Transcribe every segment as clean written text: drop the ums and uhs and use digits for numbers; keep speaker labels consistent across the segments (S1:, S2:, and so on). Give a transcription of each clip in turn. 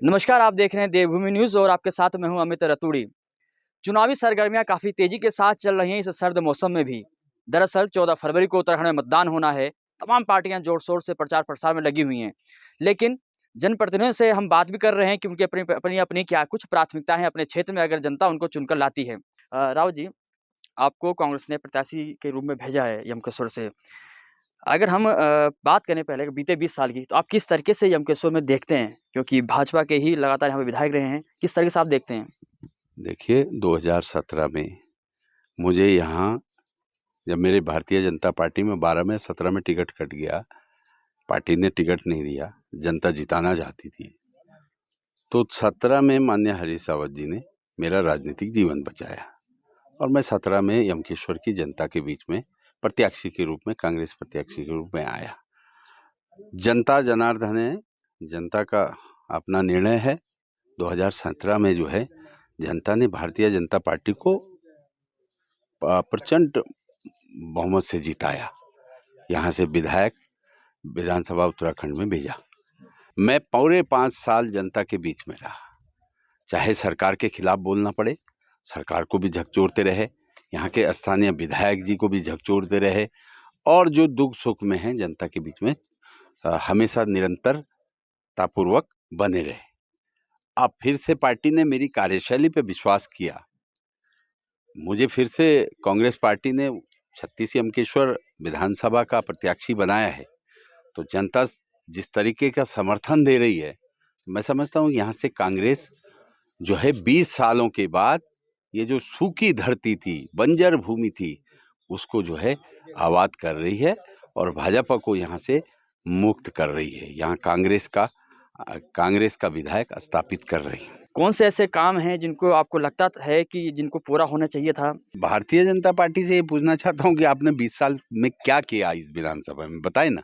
S1: नमस्कार, आप देख रहे हैं देवभूमि न्यूज़ और आपके साथ मैं हूं अमित रतूड़ी। चुनावी सरगर्मियां काफ़ी तेज़ी के साथ चल रही हैं इस सर्द मौसम में भी। दरअसल 14 फरवरी को उत्तराखंड में मतदान होना है। तमाम पार्टियां जोर-शोर से प्रचार-प्रसार में लगी हुई हैं। लेकिन जनप्रतिनिधियों से हम बात भी कर रहे हैं कि उनकी अपनी क्या कुछ प्राथमिकताएँ हैं अपने क्षेत्र में अगर जनता उनको चुनकर लाती है। राव जी, आपको कांग्रेस ने प्रत्याशी के रूप में भेजा है यमकेश्वर से। अगर हम बात करें पहले बीते 20 साल की, तो आप किस तरीके से यमकेश्वर में देखते हैं? क्योंकि भाजपा के ही लगातार यहाँ पे विधायक रहे हैं, किस तरीके से आप देखते हैं?
S2: देखिए 2017 में मुझे यहाँ जब मेरे भारतीय जनता पार्टी में 12 में 17 में टिकट कट गया, पार्टी ने टिकट नहीं दिया, जनता जिताना चाहती थी, तो 17 में माननीय हरीश रावत जी ने मेरा राजनीतिक जीवन बचाया और मैं 17 में यमकेश्वर की जनता के बीच में प्रत्याशी के रूप में, कांग्रेस प्रत्याशी के रूप में आया। जनता जनार्दन है, जनता का अपना निर्णय है। 2017 में जो है जनता ने भारतीय जनता पार्टी को प्रचंड बहुमत से जिताया, यहाँ से विधायक विधानसभा उत्तराखंड में भेजा। मैं पूरे 5 साल जनता के बीच में रहा, चाहे सरकार के खिलाफ बोलना पड़े, सरकार को भी झकझोरते रहे, यहाँ के स्थानीय विधायक जी को भी झकझोरते रहे और जो दुख सुख में है जनता के बीच में हमेशा निरंतरतापूर्वक बने रहे। अब फिर से पार्टी ने मेरी कार्यशैली पे विश्वास किया, मुझे फिर से कांग्रेस पार्टी ने 36 यमकेश्वर विधानसभा का प्रत्याशी बनाया है, तो जनता जिस तरीके का समर्थन दे रही है, मैं समझता हूँ यहाँ से कांग्रेस जो है 20 सालों के बाद ये जो सूखी धरती थी, बंजर भूमि थी, उसको जो है आबाद कर रही है और भाजपा को यहाँ से मुक्त कर रही है। यहाँ कांग्रेस का विधायक स्थापित कर रही है।
S1: कौन से ऐसे काम हैं जिनको आपको लगता है कि जिनको पूरा होना चाहिए था?
S2: भारतीय जनता पार्टी से ये पूछना चाहता हूँ कि आपने 20 साल में क्या किया इस विधानसभा में, बताए ना।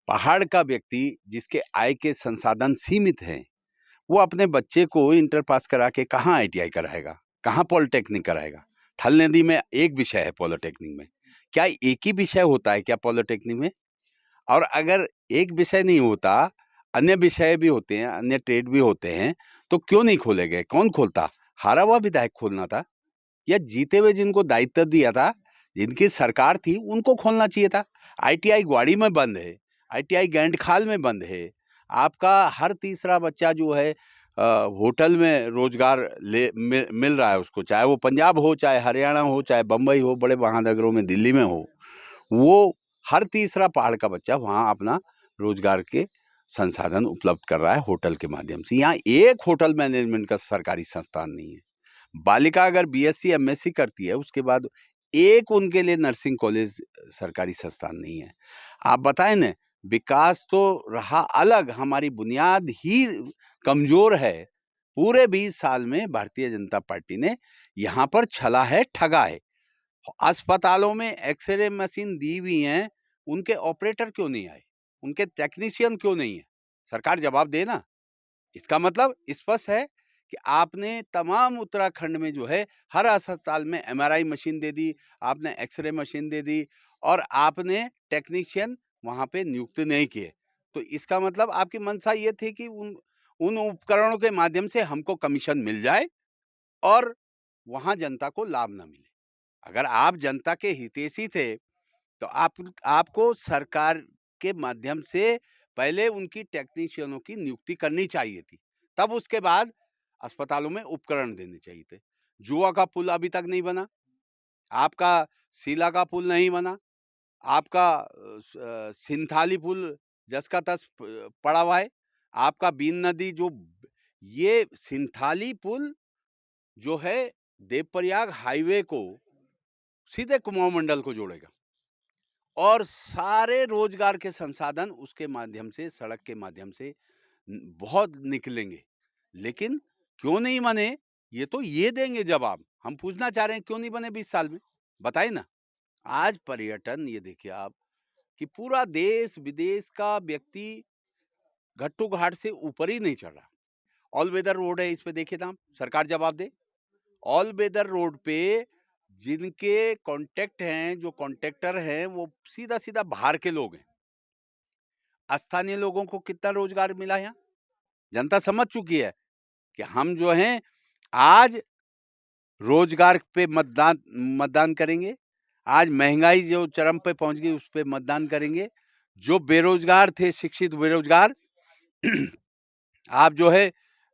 S2: पहाड़ का व्यक्ति जिसके आय के संसाधन सीमित हैं, वो अपने बच्चे को इंटर पास करा के कहाँ ITI कराएगा, कहाँ पॉलिटेक्निक कराएगा? ठल नदी में एक विषय है पॉलिटेक्निक में, क्या एक ही विषय होता है क्या पॉलिटेक्निक में? और अगर एक विषय नहीं होता, अन्य विषय भी होते हैं, अन्य ट्रेड भी होते हैं, तो क्यों नहीं खोले गए? कौन खोलता? हारा हुआ विधायक खोलना था, या जीते हुए जिनको दायित्व दिया था, जिनकी सरकार थी, उनको खोलना चाहिए था। ITI ग्वाड़ी में बंद है, ITI गैंडखाल में बंद है। आपका हर तीसरा बच्चा जो है होटल में रोजगार मिल रहा है उसको, चाहे वो पंजाब हो, चाहे हरियाणा हो, चाहे बम्बई हो, बड़े महानगरों में दिल्ली में हो, वो हर तीसरा पहाड़ का बच्चा वहाँ अपना रोजगार के संसाधन उपलब्ध कर रहा है होटल के माध्यम से। यहाँ एक होटल मैनेजमेंट का सरकारी संस्थान नहीं है। बालिका अगर BSc MSc करती है, उसके बाद एक उनके लिए नर्सिंग कॉलेज सरकारी संस्थान नहीं है। आप बताएं ना, विकास तो रहा अलग, हमारी बुनियाद ही कमजोर है। पूरे 20 साल में भारतीय जनता पार्टी ने यहाँ पर छला है, ठगा है। अस्पतालों में एक्सरे मशीन दी हुई हैं, उनके ऑपरेटर क्यों नहीं आए, उनके टेक्नीशियन क्यों नहीं है? सरकार जवाब दे ना। इसका मतलब स्पष्ट है कि आपने तमाम उत्तराखंड में जो है हर अस्पताल में MRI मशीन दे दी, आपने एक्सरे मशीन दे दी और आपने टेक्नीशियन वहां पे नियुक्त नहीं किए। तो इसका मतलब आपकी मंशा ये थी कि उन उन उपकरणों के माध्यम से हमको कमीशन मिल जाए और वहां जनता को लाभ ना मिले। अगर आप जनता के हितैषी थे, तो आपको सरकार के माध्यम से पहले उनकी टेक्नीशियनों की नियुक्ति करनी चाहिए थी, तब उसके बाद अस्पतालों में उपकरण देने चाहिए थे। जुआ का पुल अभी तक नहीं बना, आपका सीला का पुल नहीं बना, आपका सिंथाली पुल जस का तस पड़ा हुआ है, आपका बीन नदी जो ये सिंथाली पुल जो है देवप्रयाग हाईवे को सीधे कुमाऊं मंडल को जोड़ेगा और सारे रोजगार के संसाधन उसके माध्यम से, सड़क के माध्यम से बहुत निकलेंगे। लेकिन क्यों नहीं बने, ये तो ये देंगे जवाब। हम पूछना चाह रहे हैं क्यों नहीं बने 20 साल में, बताइए ना। आज पर्यटन, ये देखिए आप कि पूरा देश विदेश का व्यक्ति घट्टू घाट से ऊपर ही नहीं चढ़ रहा। ऑल वेदर रोड है, इस पे देखिए ना, सरकार जवाब दे। ऑल वेदर रोड पे जिनके कॉन्टेक्ट हैं, जो कॉन्ट्रैक्टर हैं, वो सीधा सीधा बाहर के लोग हैं। स्थानीय लोगों को कितना रोजगार मिला यहाँ? जनता समझ चुकी है कि हम जो हैं आज रोजगार पे मतदान मतदान करेंगे, आज महंगाई जो चरम पे पहुंच गई उस पे मतदान करेंगे, जो बेरोजगार थे शिक्षित बेरोजगार आप जो है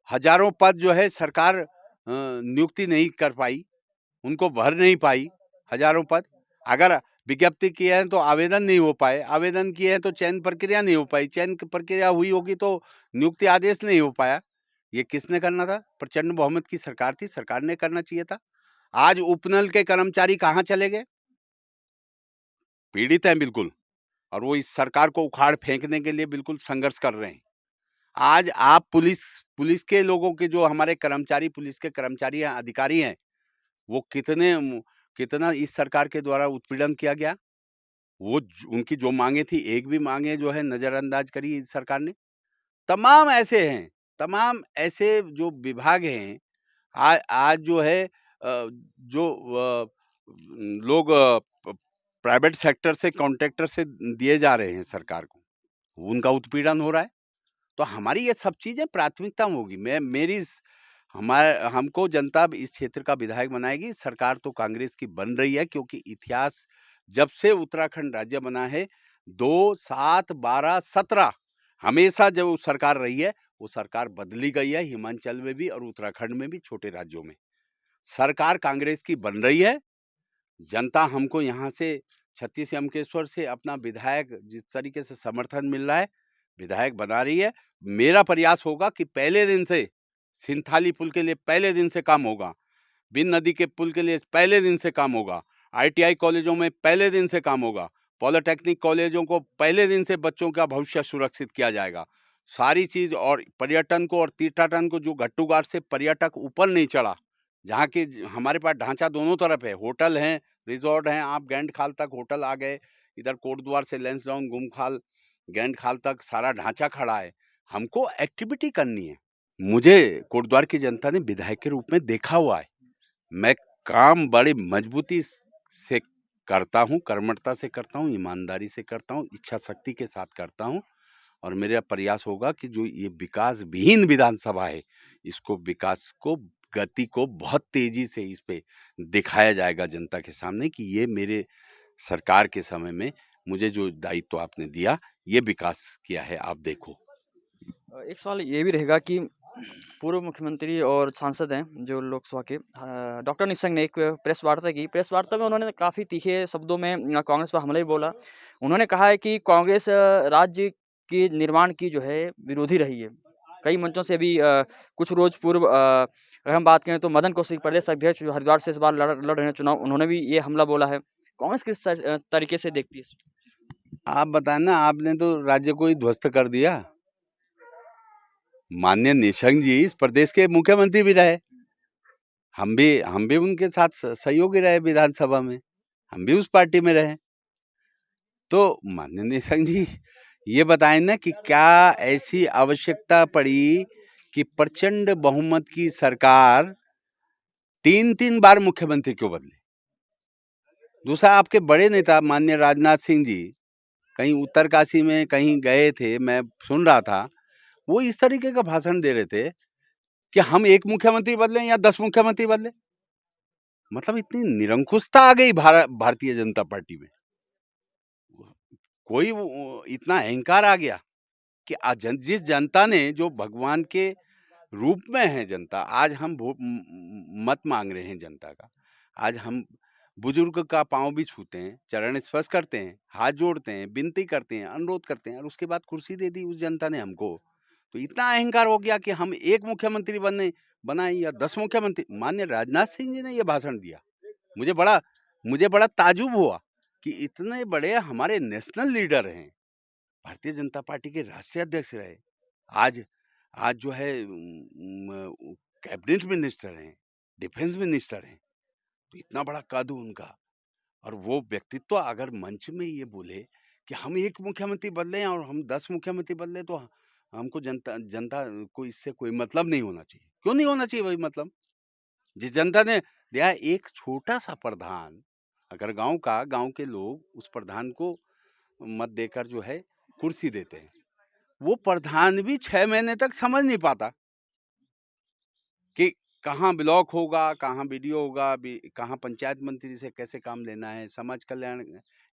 S2: हजारों पद जो है सरकार नियुक्ति नहीं कर पाई, उनको भर नहीं पाई हजारों पद। अगर विज्ञप्ति किए हैं तो आवेदन नहीं हो पाए, आवेदन किए हैं तो चयन प्रक्रिया नहीं हो पाई, चयन प्रक्रिया हुई होगी तो नियुक्ति आदेश नहीं हो पाया। ये किसने करना था? प्रचंड बहुमत की सरकार थी, सरकार ने करना चाहिए था। आज उपनल के कर्मचारी कहाँ चले गए? पीड़ित हैं बिल्कुल, और वो इस सरकार को उखाड़ फेंकने के लिए बिल्कुल संघर्ष कर रहे हैं। आज आप पुलिस के लोगों के जो हमारे कर्मचारी, पुलिस के कर्मचारी हैं, अधिकारी हैं, वो कितना इस सरकार के द्वारा उत्पीड़न किया गया। वो उनकी जो मांगे थी, एक भी मांगे जो है नजरअंदाज करी इस सरकार ने। तमाम ऐसे हैं, तमाम ऐसे जो विभाग हैं, आज जो है जो लोग प्राइवेट सेक्टर से कॉन्ट्रैक्टर से दिए जा रहे हैं सरकार को, उनका उत्पीड़न हो रहा है। तो हमारी ये सब चीजें प्राथमिकता होगी। हमको जनता इस क्षेत्र का विधायक बनाएगी। सरकार तो कांग्रेस की बन रही है, क्योंकि इतिहास जब से उत्तराखंड राज्य बना है 2, 7, 12, 17 हमेशा जो सरकार रही है वो सरकार बदली गई है, हिमाचल में भी और उत्तराखंड में भी, छोटे राज्यों में। सरकार कांग्रेस की बन रही है। जनता हमको यहाँ से छत्तीस यमकेश्वर से अपना विधायक जिस तरीके से समर्थन मिल रहा है, विधायक बना रही है। मेरा प्रयास होगा कि पहले दिन से सिंथाली पुल के लिए पहले दिन से काम होगा, बिन नदी के पुल के लिए पहले दिन से काम होगा, ITI कॉलेजों में पहले दिन से काम होगा, पॉलिटेक्निक कॉलेजों को पहले दिन से बच्चों का भविष्य सुरक्षित किया जाएगा। सारी चीज, और पर्यटन को और तीर्थाटन को, जो घट्टू घाट से पर्यटक ऊपर नहीं चढ़ा, जहाँ की हमारे पास ढांचा दोनों तरफ है, होटल हैं, रिजॉर्ट हैं, आप गैंड खाल तक होटल आ गए, इधर कोटद्वार से लैंसडाउन गुमखाल गैंड खाल तक सारा ढांचा खड़ा है। हमको एक्टिविटी करनी है। मुझे कोटद्वार की जनता ने विधायक के रूप में देखा हुआ है। मैं काम बड़ी मजबूती से करता हूँ, कर्मठता से करता हूँ, ईमानदारी से करता हूँ, इच्छा शक्ति के साथ करता हूँ, और मेरा प्रयास होगा कि जो ये विकास विहीन विधानसभा है, इसको विकास को, गति को बहुत तेजी से इस पे दिखाया जाएगा जनता के सामने कि ये मेरे सरकार के समय में मुझे जो दायित्व आपने दिया, ये विकास किया है, आप देखो।
S1: एक सवाल ये भी रहेगा कि पूर्व मुख्यमंत्री और सांसद हैं जो लोकसभा के, डॉक्टर निशंक ने एक प्रेस वार्ता की। प्रेस वार्ता में उन्होंने काफ़ी तीखे शब्दों में कांग्रेस पर हमला भी बोला। उन्होंने कहा है कि कांग्रेस राज्य के निर्माण की जो है विरोधी रही है। कई मंचों से भी कुछ रोज पूर्व अगर हम बात करें तो मदन कौशिक प्रदेश अध्यक्ष जो हरिद्वार से इस बार लड़ रहे हैं चुनाव, उन्होंने भी ये हमला बोला है। कांग्रेस किस तरीके से देखती है?
S2: आप बताएं ना, आपने तो राज्य को ही ध्वस्त कर दिया। माननीय निशंक जी इस प्रदेश के मुख्यमंत्री भी रहे, हम भी उनके साथ सहयोगी रहे विधानसभा में, हम भी उस पार्टी में रहे। तो माननीय निशंक जी ये बताएं ना कि क्या ऐसी आवश्यकता पड़ी कि प्रचंड बहुमत की सरकार 3-3 बार मुख्यमंत्री क्यों बदले? दूसरा, आपके बड़े नेता माननीय राजनाथ सिंह जी कहीं उत्तरकाशी में कहीं गए थे, मैं सुन रहा था, वो इस तरीके का भाषण दे रहे थे कि हम एक मुख्यमंत्री बदलें या 10 मुख्यमंत्री बदलें। मतलब इतनी निरंकुशता आ गई भारतीय जनता पार्टी में, कोई इतना अहंकार आ गया कि जिस जनता ने, जो भगवान के रूप में है जनता, आज हम मत मांग रहे हैं जनता का, आज हम बुजुर्ग का पांव भी छूते हैं, चरण स्पर्श करते हैं, हाथ जोड़ते हैं, विनती करते हैं, अनुरोध करते हैं, और उसके बाद कुर्सी दे दी उस जनता ने हमको। तो इतना अहंकार हो गया कि हम एक मुख्यमंत्री बनाए या 10 मुख्यमंत्री। माननीय राजनाथ सिंह जी ने यह भाषण दिया, मुझे बड़ा ताजुब हुआ कि इतने बड़े हमारे नेशनल लीडर हैं, भारतीय जनता पार्टी के राष्ट्रीय अध्यक्ष रहे, आज आज जो है कैबिनेट मिनिस्टर हैं, डिफेंस मिनिस्टर हैं, तो इतना बड़ा कद उनका, और वो व्यक्तित्व अगर मंच में ये बोले कि हम एक मुख्यमंत्री बदले और हम 10 मुख्यमंत्री बदले, तो हमको जनता को इससे कोई मतलब नहीं होना चाहिए। क्यों नहीं होना चाहिए भाई मतलब? जिस जनता ने दिया एक छोटा सा प्रधान, अगर गांव के लोग उस प्रधान को मत देकर जो है कुर्सी देते हैं, वो प्रधान भी 6 महीने तक समझ नहीं पाता कि कहाँ ब्लॉक होगा, कहाँ बीडीओ होगा, कहाँ पंचायत मंत्री से कैसे काम लेना है, समाज कल्याण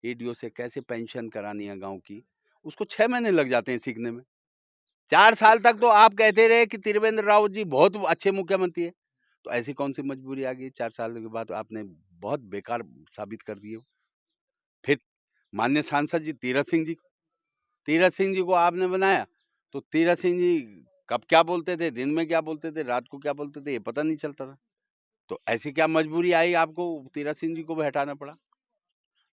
S2: एडीओ से कैसे पेंशन करानी है गांव की। उसको 6 महीने लग जाते हैं सीखने में। 4 साल तक तो आप कहते रहे कि त्रिवेंद्र रावत जी बहुत अच्छे मुख्यमंत्री है। तो ऐसी कौन सी मजबूरी आ गई 4 साल के बाद आपने बहुत बेकार साबित कर दिए हो। फिर माननीय सांसद जी तीरथ सिंह जी को आपने बनाया, तो तीरथ सिंह जी कब क्या बोलते थे, दिन में क्या बोलते थे, रात को क्या बोलते थे, ये पता नहीं चलता था। तो ऐसी क्या मजबूरी आई आपको तीरथ सिंह जी को भी हटाना पड़ा।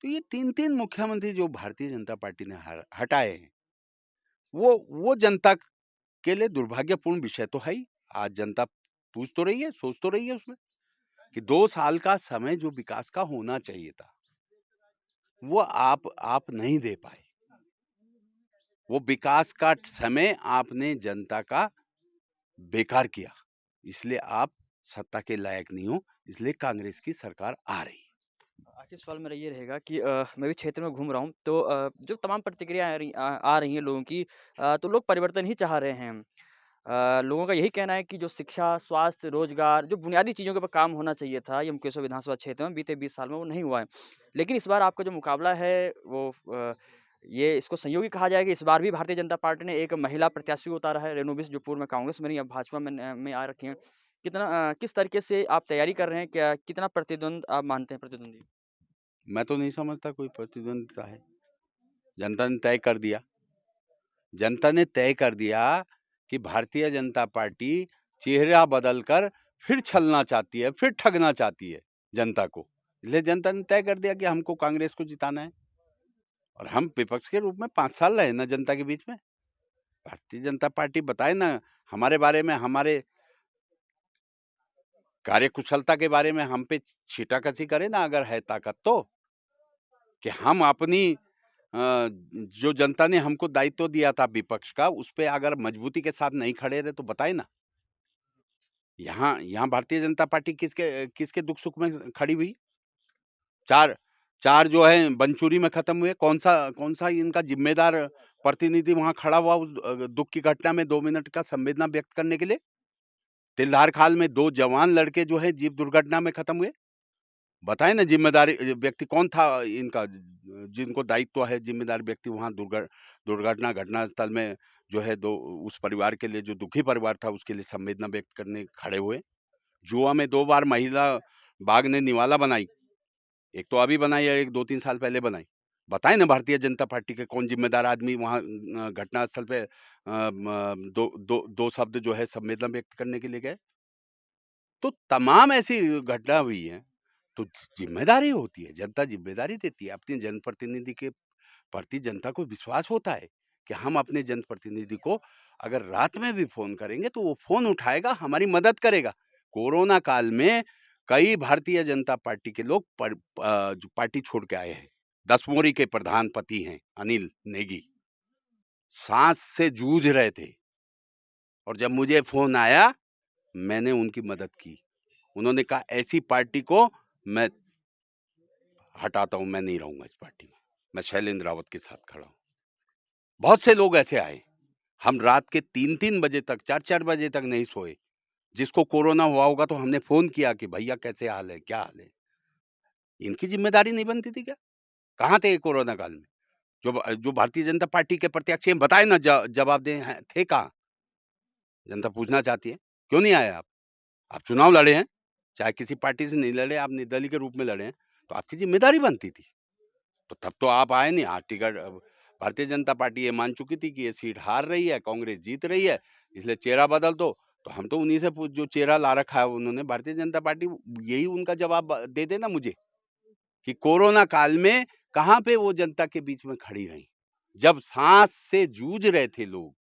S2: तो ये 3-3 मुख्यमंत्री जो भारतीय जनता पार्टी ने हटाए हैं, वो जनता के लिए दुर्भाग्यपूर्ण विषय तो है ही। आज जनता पूछ तो रही है, सोच तो रही है उसमें कि 2 साल का समय जो विकास का होना चाहिए था, वो आप नहीं दे पाए। वो विकास का समय आपने जनता का बेकार किया, इसलिए आप सत्ता के लायक नहीं हो, इसलिए कांग्रेस की सरकार आ रही है।
S1: आखिर सवाल मेरा ये रहेगा कि मैं भी क्षेत्र में घूम रहा हूँ, तो जो तमाम प्रतिक्रिया आ रही हैं लोगों की, तो लोग परिवर्तन ही चाह रहे हैं। लोगों का यही कहना है कि जो शिक्षा, स्वास्थ्य, रोजगार, जो बुनियादी चीज़ों के ऊपर काम होना चाहिए था, ये मुकेश्वर विधानसभा क्षेत्र में बीते 20 साल में वो नहीं हुआ है। लेकिन इस बार आपका जो मुकाबला है वो ये इसको संयोगी कहा जाएगा। इस बार भी भारतीय जनता पार्टी ने एक महिला प्रत्याशी को उतारा है, रेणु बिष्ट, जो पूर्व में कांग्रेस में रहीं, अब भाजपा में आ रखी हैं। किस तरीके से आप तैयारी कर रहे हैं? क्या कितना प्रतिद्वंद आप मानते हैं प्रतिद्वंदी?
S2: मैं तो नहीं समझता कोई प्रतिद्वंदिता है। जनता ने तय कर दिया। जनता ने तय कर दिया कि भारतीय जनता पार्टी चेहरा बदलकर फिर छलना चाहती है, फिर ठगना चाहती है जनता को। इसलिए जनता ने तय कर दिया कि हमको कांग्रेस को जिताना है। और हम विपक्ष के रूप में 5 साल रहे ना जनता के बीच में। भारतीय जनता पार्टी बताए ना हमारे बारे में, हमारे कार्यकुशलता के बारे में हम पे छीटाकशी करे ना अगर है ताकत तो, कि हम अपनी जो जनता ने हमको दायित्व दिया था विपक्ष का, उस पे अगर मजबूती के साथ नहीं खड़े रहे तो बताए ना। यहाँ यहाँ भारतीय जनता पार्टी किसके किसके दुख सुख में खड़ी हुई? 4 4 जो है बनचूरी में खत्म हुए। कौन सा इनका जिम्मेदार प्रतिनिधि वहां खड़ा हुआ उस दुख की घटना में 2 मिनट का संवेदना व्यक्त करने के लिए? तिलदार खाल में 2 जवान लड़के जो है जीप दुर्घटना में खत्म हुए। बताए ना जिम्मेदारी व्यक्ति कौन था इनका, जिनको दायित्व है जिम्मेदार व्यक्ति वहां दुर्घटना घटनास्थल में जो है दो उस परिवार के लिए, जो दुखी परिवार था उसके लिए संवेदना व्यक्त करने खड़े हुए। जुआ में 2 बार महिला बाघ ने निवाला बनाई, एक तो अभी बनाई है, एक 2-3 साल पहले बनाई। बताए ना भारतीय जनता पार्टी के कौन जिम्मेदार आदमी वहां घटनास्थल पे दो शब्द जो है संवेदना व्यक्त करने के लिए गए। तो तमाम ऐसी घटना हुई है। तो जिम्मेदारी होती है, जनता जिम्मेदारी देती है अपने जनप्रतिनिधि के प्रति। जनता को विश्वास होता है कि हम अपने जनप्रतिनिधि को अगर रात में भी फोन करेंगे तो वो फोन उठाएगा, हमारी मदद करेगा। कोरोना काल में कई भारतीय जनता पार्टी के लोग जो पार्टी छोड़ के आए हैं। दसमोरी के प्रधान पति हैं अनिल नेगी, सांस से जूझ रहे थे, और जब मुझे फोन आया मैंने उनकी मदद की। उन्होंने कहा ऐसी पार्टी को मैं हटाता हूं, मैं नहीं रहूंगा इस पार्टी में, मैं शैलेंद्र रावत के साथ खड़ा हूं। बहुत से लोग ऐसे आए। हम रात के 3-3 बजे तक, 4-4 बजे तक नहीं सोए। जिसको कोरोना हुआ होगा तो हमने फोन किया कि भैया कैसे हाल है, क्या हाल है। इनकी जिम्मेदारी नहीं बनती थी क्या? कहाँ थे ये कोरोना काल में? जो भारतीय जनता पार्टी के प्रत्याशी हैं, बताए ना जवाब दें, थे कहाँ? जनता पूछना चाहती है। क्यों नहीं आए आप? आप चुनाव लड़े हैं, चाहे किसी पार्टी से नहीं लड़े, आप निर्दलीय के रूप में लड़े हैं, तो आपकी जिम्मेदारी बनती थी। तो तब तो आप आए नहीं। हाँ, टिकट भारतीय जनता पार्टी ये मान चुकी थी कि ये सीट हार रही है, कांग्रेस जीत रही है, इसलिए चेहरा बदल दो। तो हम तो उन्हीं से जो चेहरा ला रखा है उन्होंने, भारतीय जनता पार्टी, यही उनका जवाब दे देना मुझे कि कोरोना काल में कहाँ पे वो जनता के बीच में खड़ी रही, जब सांस से जूझ रहे थे लोग,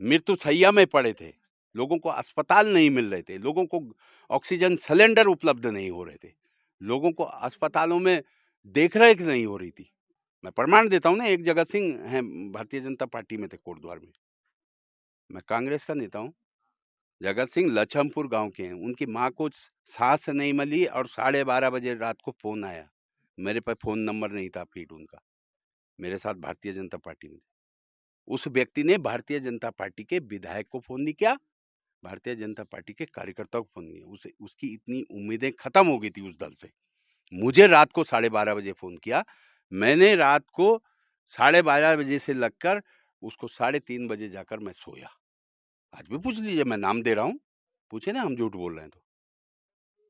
S2: मृत्यु शैया में पड़े थे, लोगों को अस्पताल नहीं मिल रहे थे, लोगों को ऑक्सीजन सिलेंडर उपलब्ध नहीं हो रहे थे, लोगों को अस्पतालों में देख रेख नहीं हो रही थी। मैं प्रमाण देता हूँ ना, एक जगत सिंह हैं भारतीय जनता पार्टी में थे कोटद्वार में, मैं कांग्रेस का नेता हूँ। जगत सिंह लछमपुर गांव के हैं, उनकी माँ को सांस नहीं मिली और 12:30 बजे रात को फोन आया। मेरे पास फोन नंबर नहीं था फीड उनका, मेरे साथ भारतीय जनता पार्टी में। उस व्यक्ति ने भारतीय जनता पार्टी के विधायक को फोन नहीं किया, भारतीय जनता पार्टी के कार्यकर्ताओं को फोन किया। उसकी इतनी उम्मीदें खत्म हो गई थी उस दल से। मुझे रात को 12:30 बजे फोन किया, मैंने रात को 12:30 बजे से लगकर उसको 3:30 बजे जाकर मैं सोया। आज भी पूछ लीजिए, मैं नाम दे रहा हूँ, पूछे ना हम झूठ बोल रहे हैं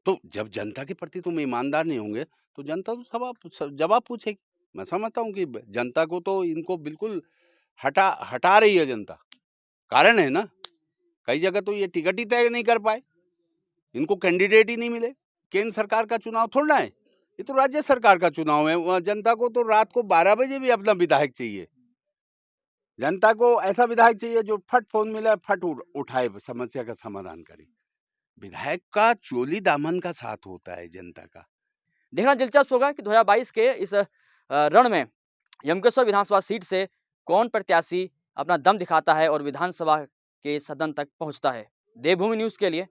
S2: तो जब जनता के प्रति तुम ईमानदार नहीं होंगे तो जनता तो जवाब पूछेगी। मैं समझता हूँ कि जनता को तो इनको बिल्कुल हटा रही है जनता। कारण है ना, कई जगह तो ये टिकट ही तय नहीं कर पाए, इनको कैंडिडेट ही नहीं मिले। केंद्र सरकार का चुनाव थोड़ा है, ये तो राज्य सरकार का चुनाव है। वहाँ जनता को तो रात को 12 बजे भी अपना विधायक चाहिए। जनता को ऐसा विधायक चाहिए जो फट फोन मिला फट उठाए, समस्या का समाधान करे। विधायक का चोली दामन का साथ होता है जनता का।
S1: देखना दिलचस्प होगा कि 2022 के इस रण में यमकेश्वर विधानसभा सीट से कौन प्रत्याशी अपना दम दिखाता है और विधानसभा के सदन तक पहुंचता है। देवभूमि न्यूज़ के लिए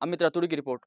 S1: अमित रतूड़ी की रिपोर्ट।